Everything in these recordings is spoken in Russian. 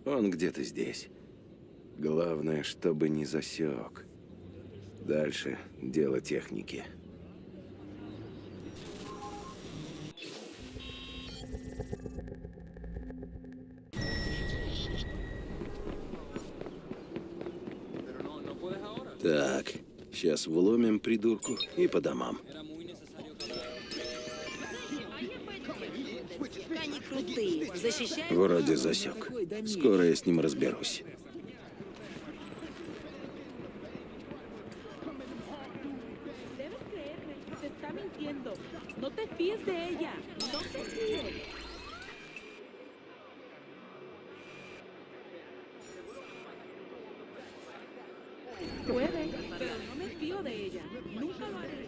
Он где-то здесь. Главное, чтобы не засек. Дальше дело техники. Так, сейчас вломим придурку и по домам. Они крутые, защищают. Вроде засек. Скоро я с ним разберусь. Debes creerme, te está mintiendo. No te fíes de ella. No te fíes. Puede, pero no me fío de ella. Nunca lo haré.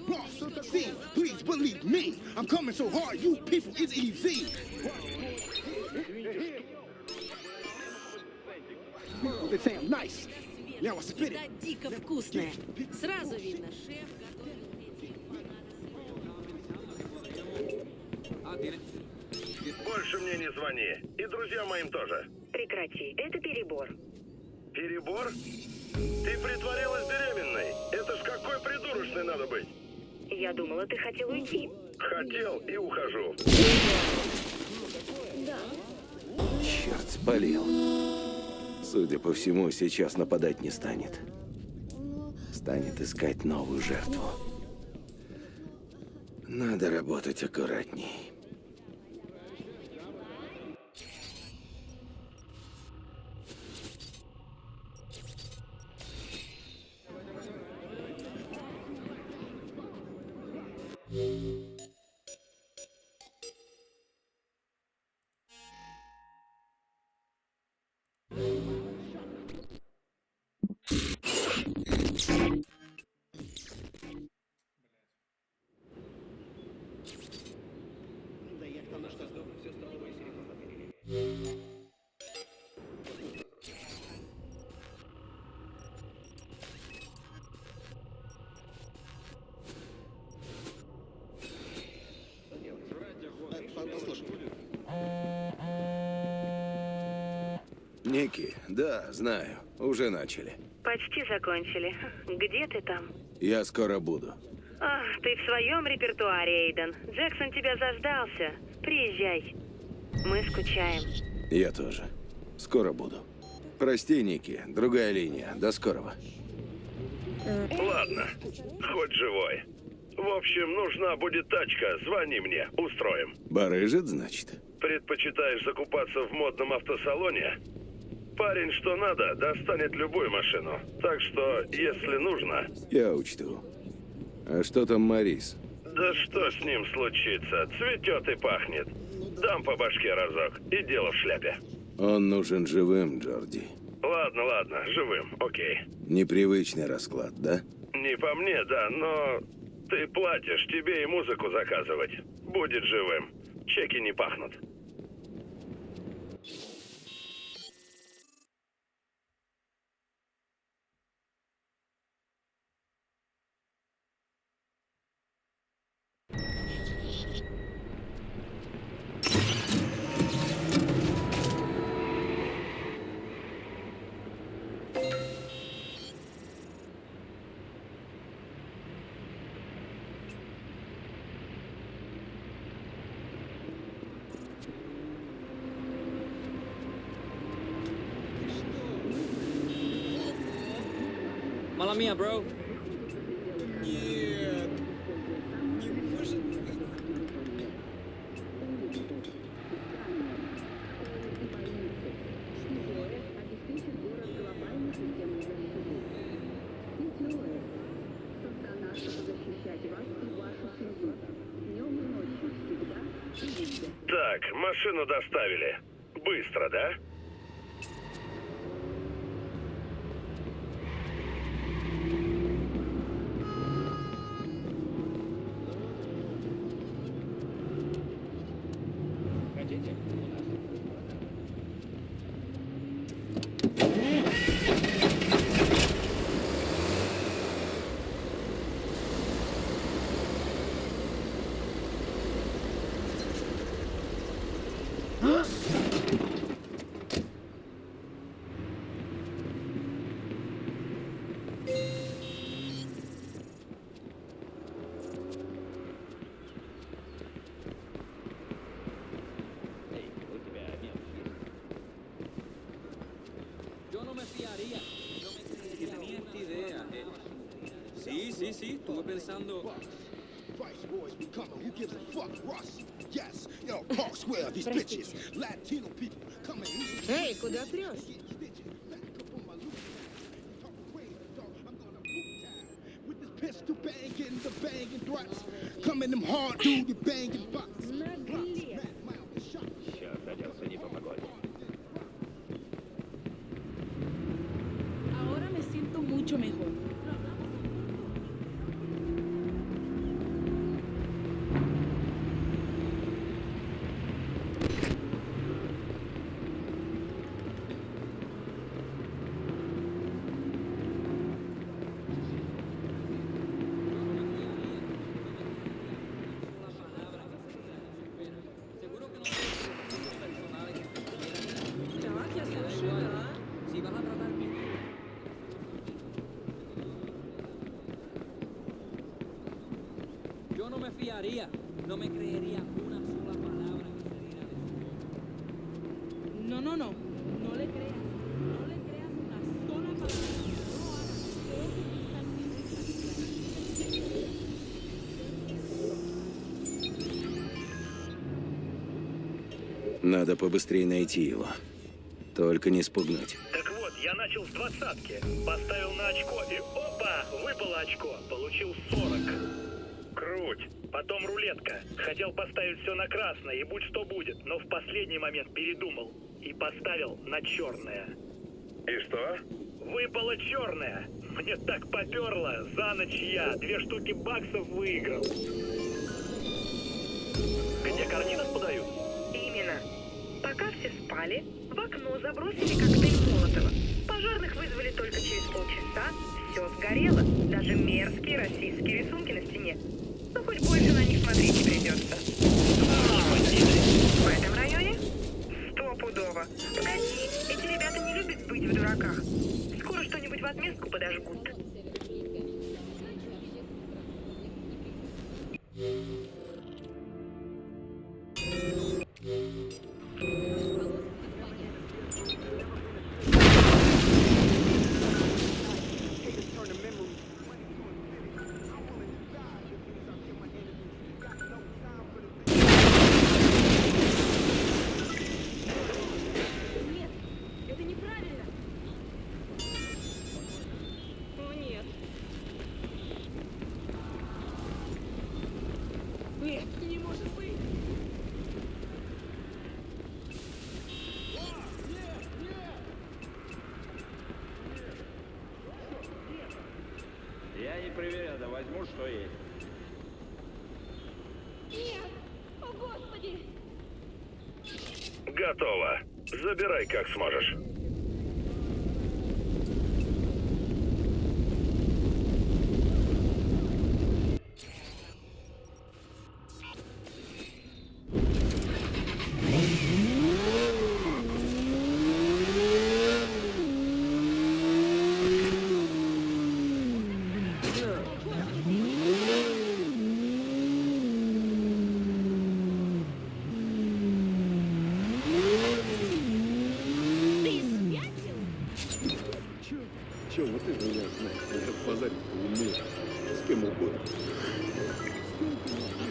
Boss of the sea, please believe me. I'm coming so hard, you people, it's easy. They say I'm nice. Now I spit Да it. дико вкусная. Сразу видно, шеф готовил эти. Больше мне не звони. И друзьям моим тоже. Прекрати, это перебор. Перебор? Ты притворилась беременной. Это ж какой придурочной надо быть. Я думала, ты хотел уйти. Хотел и ухожу. Черт, спалил. Судя по всему, сейчас нападать не станет. Станет искать новую жертву. Надо работать аккуратней. Ники, да, знаю. Уже начали. Почти закончили. Где ты там? Я скоро буду. Ах, ты в своем репертуаре, Эйден. Джексон тебя заждался. Приезжай. Мы скучаем. Я тоже. Скоро буду. Прости, Ники, другая линия. До скорого. Ладно, хоть живой. В общем, нужна будет тачка. Звони мне, устроим. Барыжит, значит? Предпочитаешь закупаться в модном автосалоне? Парень, что надо, достанет любую машину. Так что, если нужно... Я учту. А что там Марис? Да что с ним случится? Цветет и пахнет. Дам по башке разок, и дело в шляпе. Он нужен живым, Джорди. Ладно, ладно, живым, окей. Непривычный расклад, да? Не по мне, да, но... Ты платишь, тебе и музыку заказывать. Будет живым. Чеки не пахнут. Mala mía, bro. Так, машину доставили. Быстро, да? sí. Estuve pensando. Vice boys be coming. Who gives a fuck? Russ. Yes. Yo, Park Square, these bitches. Latino people coming. Эй, куда прешь? With this pistol banging, the banging threats. Coming them hard, dude, you banging bucks. Наглец. Ahora me siento mucho mejor. Seguro que no personales que Так, я слушаю, да. si vas a tratar bien. Yo no me fiaría, no me creería una sola palabra que saliera de su No, no, no. No le creas. No le creas una sola palabra. No lo hagas. Creo que tú estás bien. Надо побыстрее найти его. Только не спугнуть. Так вот, я начал с 20-ки, поставил на очко и опа, выпало очко, получил 40. Круть. Потом рулетка. Хотел поставить все на красное и будь что будет, но в последний момент передумал и поставил на черное. И что? Выпало черное. Мне так поперло. За ночь я 2 штуки баксов выиграл. Где карнидос подают? Именно. Пока все спали, в окно забросили коктейль Молотова. Пожарных вызвали только через полчаса. Все сгорело. Даже мерзкие российские рисунки на стене. Но хоть больше на них смотреть не придется. В этом районе? Стопудово. Погоди, эти ребята не любят быть в дураках. Скоро что-нибудь в отместку подожгут. Нет, это неправильно. О, нет. Нет, не может быть. Я не проверял, да возьму, что есть. Нет! О, Господи! Готово. Забирай как сможешь. Ты спятил? Чё, вот это меня знаешь, это позарить умеешь. С кем угодно.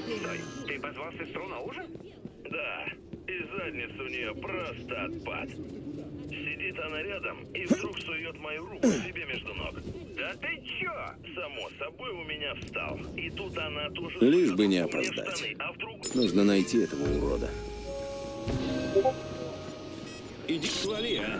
Стой, ты позвал сестру на ужин? Да, и задница у нее просто отпад. Сидит она рядом и вдруг сует мою руку себе между ног. Да ты чё? Само собой у меня встал. И тут она тоже... Лишь бы не сует мне в опоздать. штаны, а вдруг... Нужно найти этого урода. Иди свали, а!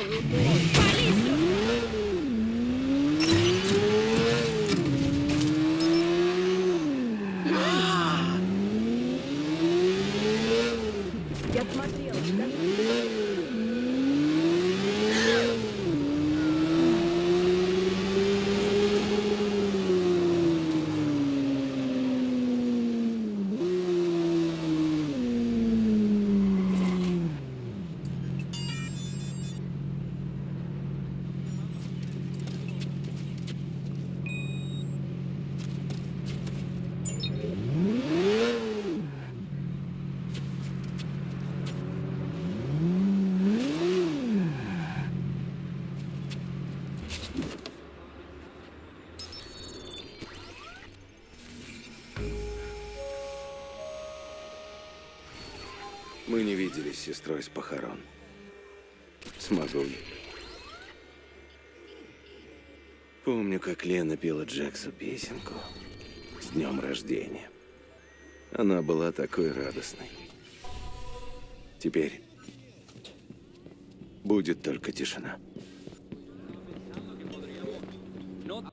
Я смотрела. Мы не виделись с сестрой с похорон. Смогу ли? Помню, как Лена пела Джексу песенку с днем рождения. Она была такой радостной. Теперь будет только тишина. No.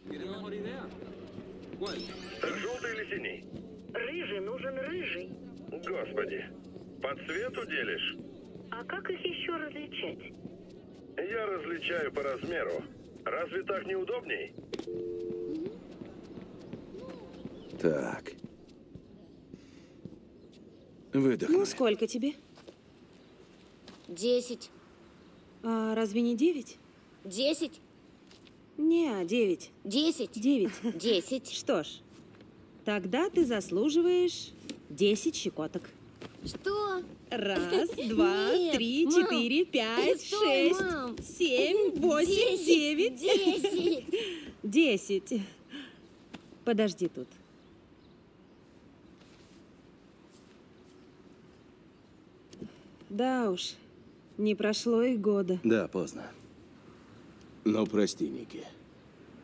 ¿Tienes mejor idea? ¿Cuál? Так желтый или синий? Рыжий нужен рыжий. Господи, по цвету делишь? А как их еще различать? Я различаю по размеру. Разве так неудобней? Так. Выдохнули. Ну, сколько тебе? 10. А разве не 9? 10. Не, 9. 10. 9. 10. Что ж, тогда ты заслуживаешь 10 щекоток. Что? Раз, два, Нет, три, мам. 4, 5, Стой, 6, мам. 7, 8, 9, 10. 10. Подожди тут. Да уж, не прошло и года. Да, поздно. Но прости, Ники.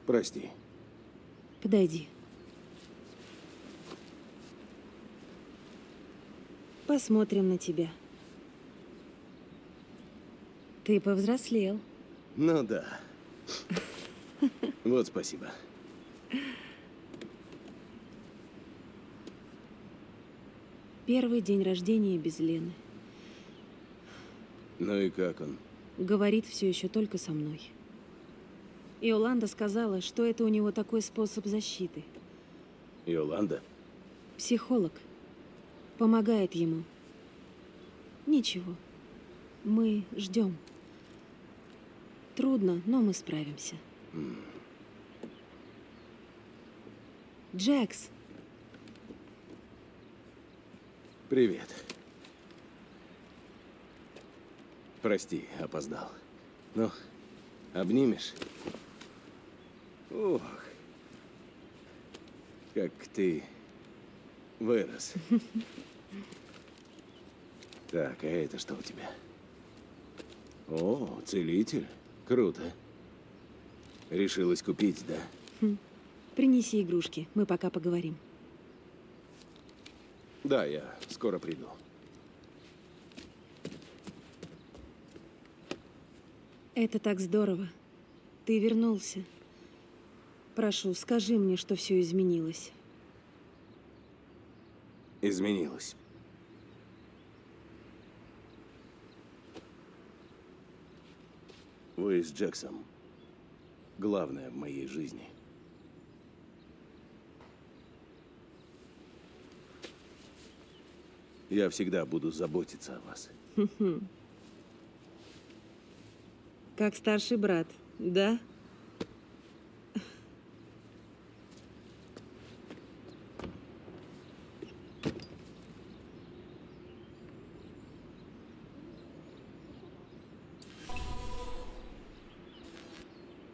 Прости. Подойди. Посмотрим на тебя. Ты повзрослел. Ну да. Вот спасибо. Первый день рождения без Лены. Ну и как он? Говорит все еще только со мной. Иоланда сказала, что это у него такой способ защиты. Иоланда? Психолог. Помогает ему. Ничего. Мы ждем. Трудно, но мы справимся. Джекс, Привет. Прости, опоздал. Ну, обнимешь? Ох, как ты вырос. Так, а это что у тебя? О, целитель. Круто. Решилась купить, да? принеси игрушки, мы пока поговорим. Да, я скоро приду. Это так здорово. Ты вернулся. Прошу, скажи мне, что все изменилось. Изменилось. Вы с Джексом главное в моей жизни. Я всегда буду заботиться о вас. Как старший брат, да?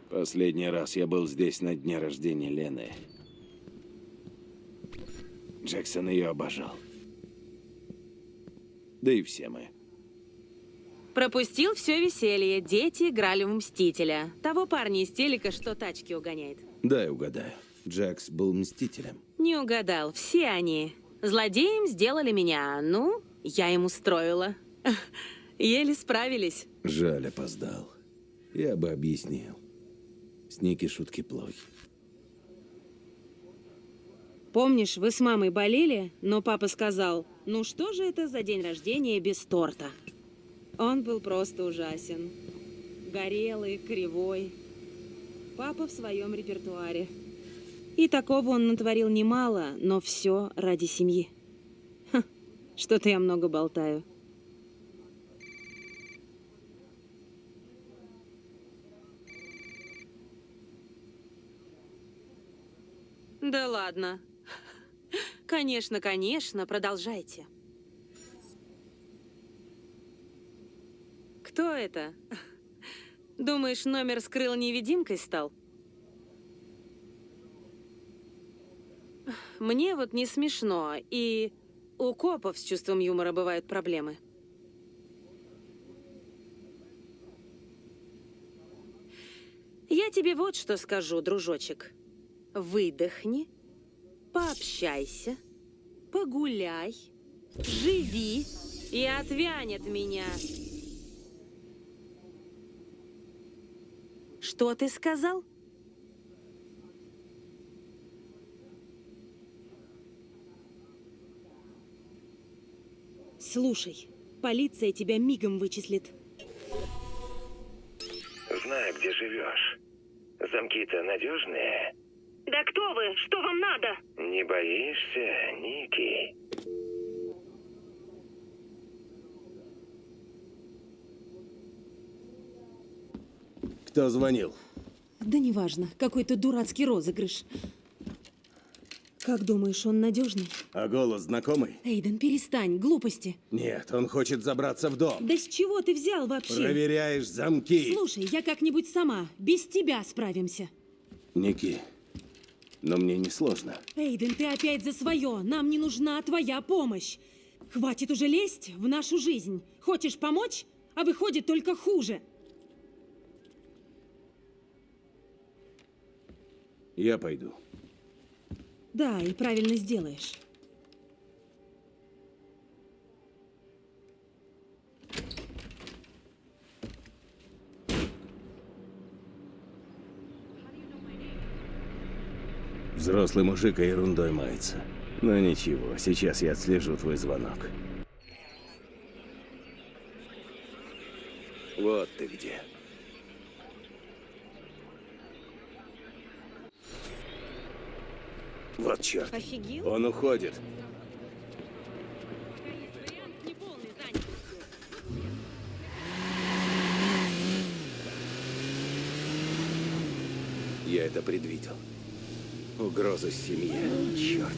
Последний раз я был здесь на дне рождения Лены. Джексон ее обожал. Да и все мы. Пропустил все веселье. Дети играли в Мстителя. Того парня из телека, что тачки угоняет. Дай угадаю. Джекс был мстителем. Не угадал. Все они Злодеем сделали меня. Ну, я им устроила. Еле справились. Жаль, опоздал. Я бы объяснил. С Ники шутки плохи. Помнишь, вы с мамой болели, но папа сказал, ну что же это за день рождения без торта? Он был просто ужасен. Горелый, кривой. Папа в своем репертуаре. И такого он натворил немало, но все ради семьи. Ха, что-то я много болтаю. Да ладно. Конечно, конечно, продолжайте. Кто это? Думаешь, номер скрыл невидимкой стал? Мне вот не смешно, и у копов с чувством юмора бывают проблемы. Я тебе вот что скажу, дружочек. Выдохни, пообщайся, погуляй, живи и отвянь от меня. Что ты сказал? Слушай, полиция тебя мигом вычислит. Знаю, где живешь. Замки-то надежные? Да кто вы? Что вам надо? Не боишься, Ники? Кто звонил? Да неважно, какой-то дурацкий розыгрыш. Как думаешь, он надежный? А голос знакомый? Эйден, перестань, глупости. Нет, он хочет забраться в дом. Да с чего ты взял вообще? Проверяешь замки. Слушай, я как-нибудь сама, без тебя справимся. Ники, но мне не сложно. Эйден, ты опять за свое. Нам не нужна твоя помощь. Хватит уже лезть в нашу жизнь. Хочешь помочь, а выходит только хуже. Я пойду. Да, и правильно сделаешь. Взрослый мужик, а ерундой мается. Но ничего, сейчас я отслежу твой звонок. Вот ты где. Вот черт. Офигел? Он уходит. Я это предвидел. Угроза семье. Черт.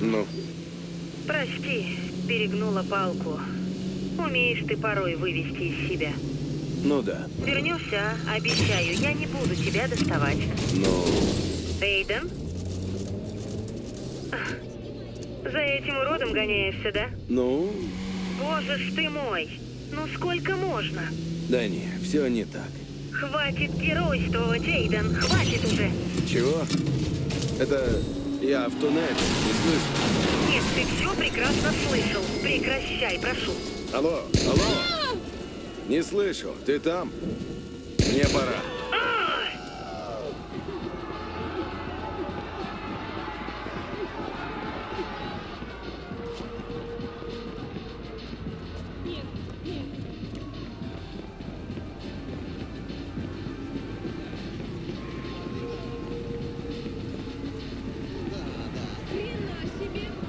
Ну? Прости, перегнула палку. Умеешь ты порой вывести из себя. Ну да. Вернешься, обещаю, я не буду тебя доставать. Ну? Эйден? За этим уродом гоняешься, да? Ну? Боже ж ты мой! Ну сколько можно? Да не, все не так. Хватит геройствовать, Эйден, хватит уже! Чего? Это я в туннеле, не слышу. Нет, ты все прекрасно слышал. Прекращай, прошу. Алло, алло! Не слышу, ты там? Мне пора.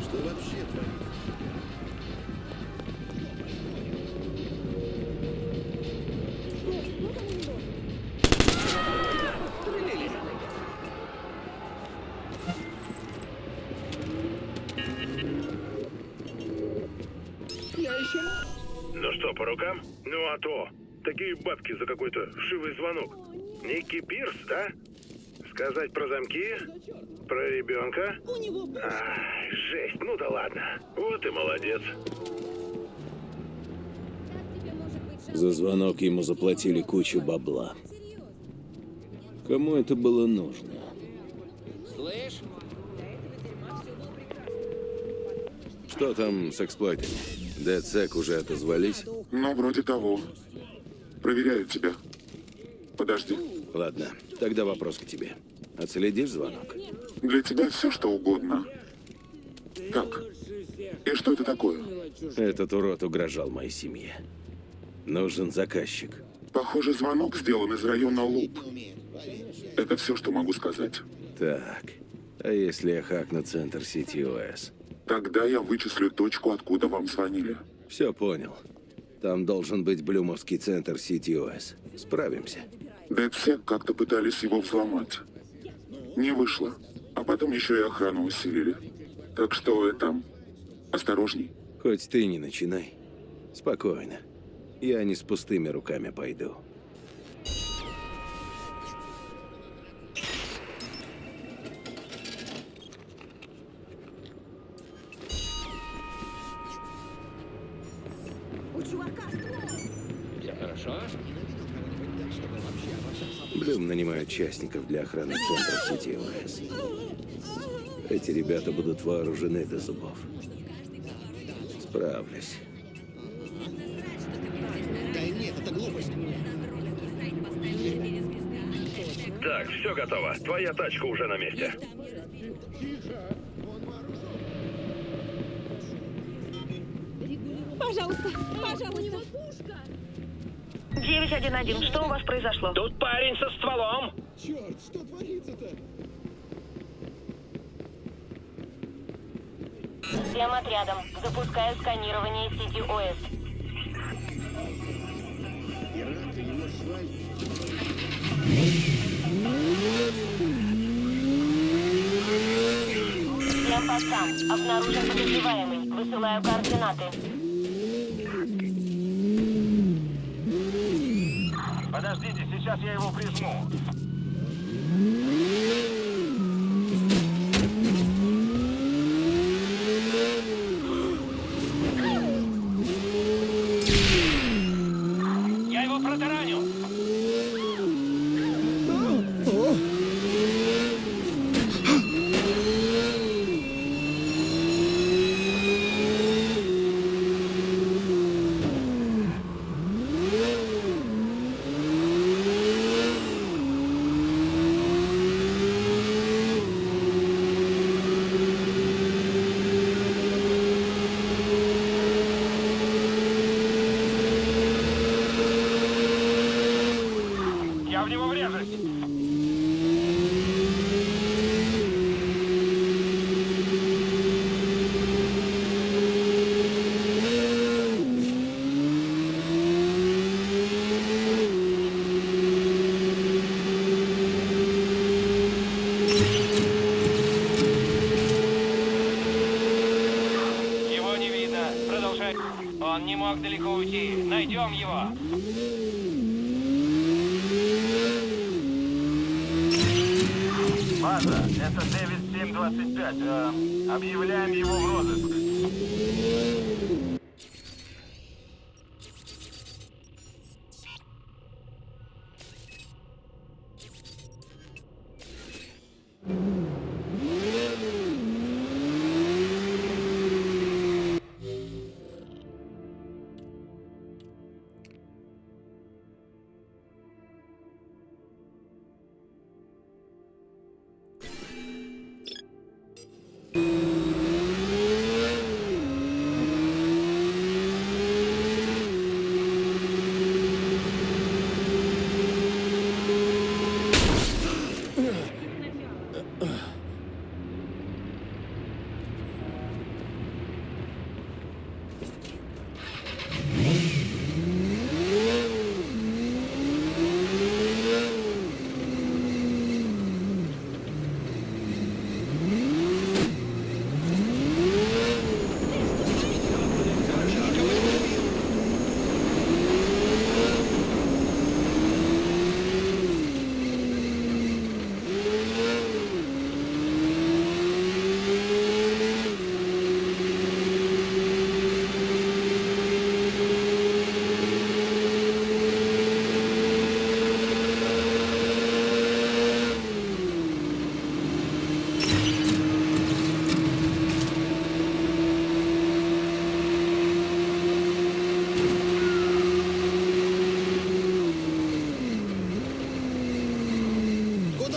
Что вообще творится? рукам? Ну а то. Такие бабки за какой-то вшивый звонок. Никки Пирс, да? Сказать про замки? Про ребенка? Ай, жесть, ну да ладно. Вот и молодец. За звонок ему заплатили кучу бабла. Кому это было нужно? Слышь? Что там с эксплойтами? DedSec уже отозвались? Ну, вроде того. Проверяют тебя. Подожди. Ладно, тогда вопрос к тебе. Отследишь звонок? Для тебя все, что угодно. Так. И что это такое? Этот урод угрожал моей семье. Нужен заказчик. Похоже, звонок сделан из района Луп. Это все, что могу сказать. Так, а если я хакну центр сети ОС? Тогда я вычислю точку, откуда вам звонили. Все понял. Там должен быть блюмовский центр сети ОС. Справимся. DedSec как-то пытались его взломать. Не вышло. А потом еще и охрану усилили. Так что это... Осторожней. Хоть ты не начинай. Спокойно. Я не с пустыми руками пойду. Все хорошо? Блюм нанимают частников для охраны центров сети ОС. Эти ребята будут вооружены до зубов. Справлюсь. Так, все готово. Твоя тачка уже на месте. Пожалуйста, пожалуйста. 911, что у вас произошло? Тут парень со стволом. Черт, что творится-то? Всем отрядом. Запускаю сканирование сети ОС. Всем постам. Обнаружен подозреваемый. Высылаю координаты. Подождите, сейчас я его прижму. Я его протараню. Я в него врежусь. Его не видно. Продолжай. Он не мог далеко уйти. Найдем его. База, это 9725. Объявляем его в розыск.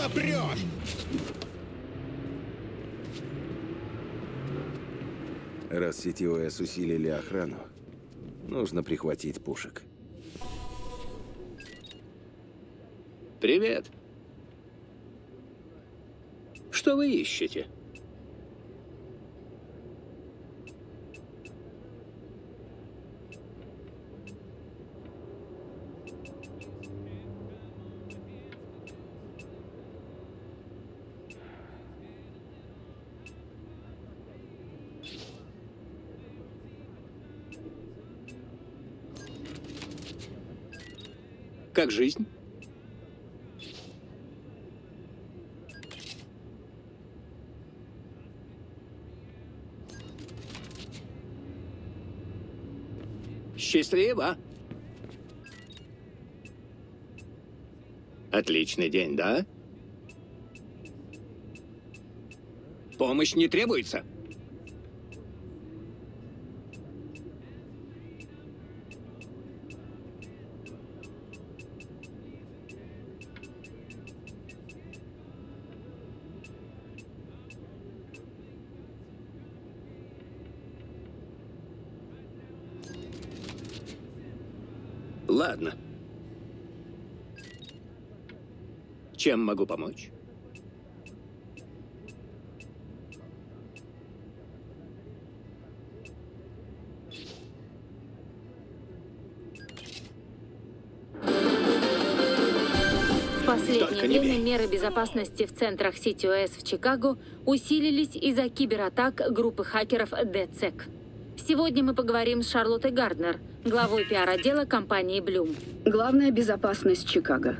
Куда прешь? Раз в CTOS усилили охрану, нужно прихватить пушек. Привет. Что вы ищете? Как жизнь? Счастливо. Отличный день, да? Помощь не требуется. Ладно. Чем могу помочь? В последнее время меры безопасности в центрах CTOS в Чикаго усилились из-за кибератак группы хакеров DCEC. Сегодня мы поговорим с Шарлоттой Гарднер, главой пиар-отдела компании Bloom. Главная безопасность Чикаго.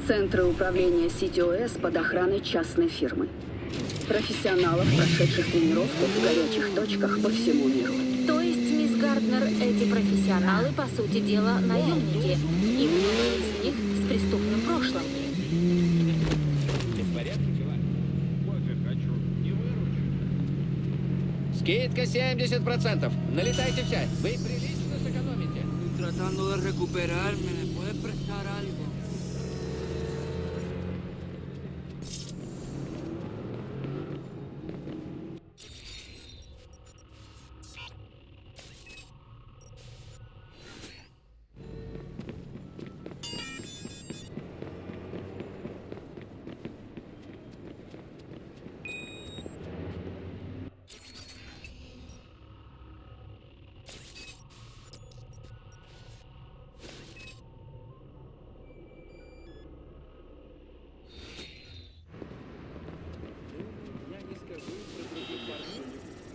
Центры управления CTOS под охраной частной фирмы. Профессионалов, прошедших тренировку в горячих точках по всему миру. То есть, мисс Гарднер, эти профессионалы, по сути дела, наемники. И многие из них с преступным прошлым. Скидка 70%. Налетайте в часть. Вы прилично сэкономите. Tratando de recuperarme, ¿me puedes prestar algo?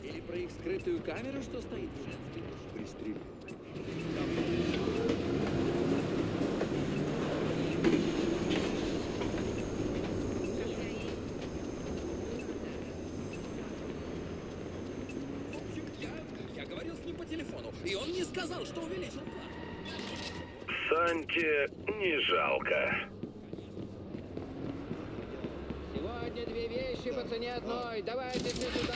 Или про их скрытую камеру, что стоит в женской душе? Пристрелил. Я говорил с ним по телефону, и он мне сказал, что увеличил план. Санте не жалко. Сегодня две вещи по цене одной. Давайте все сюда.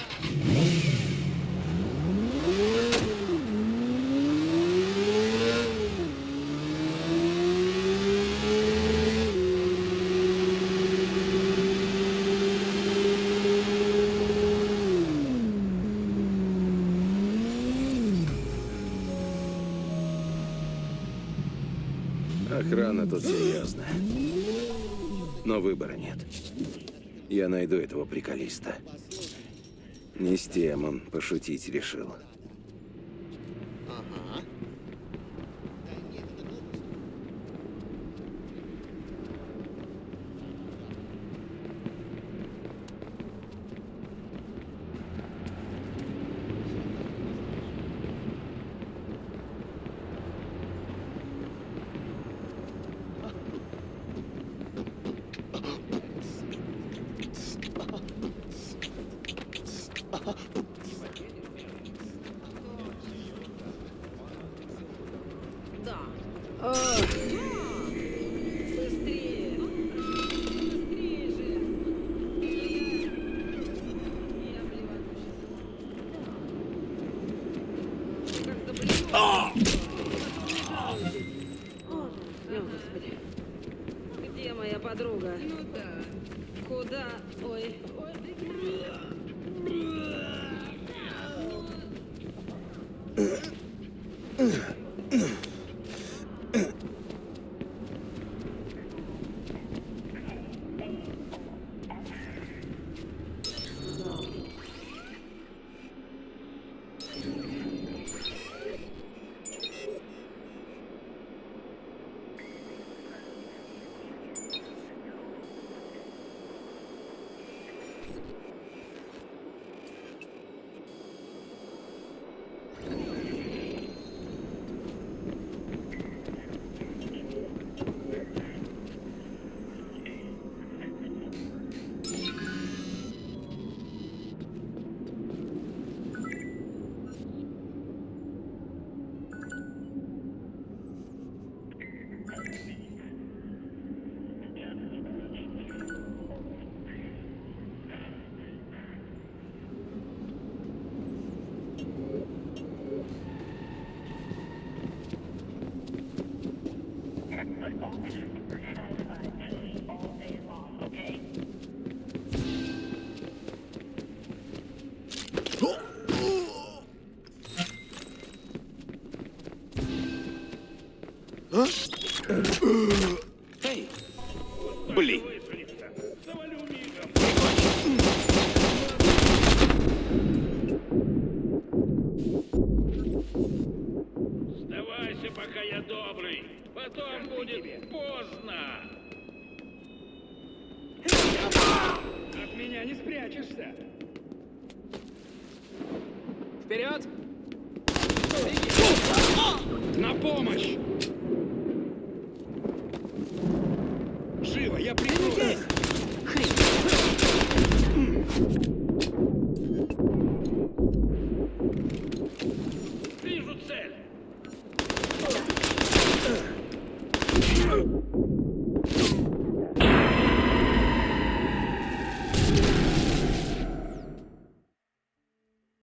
Охрана тут серьезная. Но выбора нет. Я найду этого приколиста. Не с тем он пошутить решил. Ага. Да. О, Господи. Где моя подруга. Ну да. Куда? Ой. Эй! Блин! Сдавайся, пока я добрый. Потом будет поздно. От меня не спрячешься. Вперед!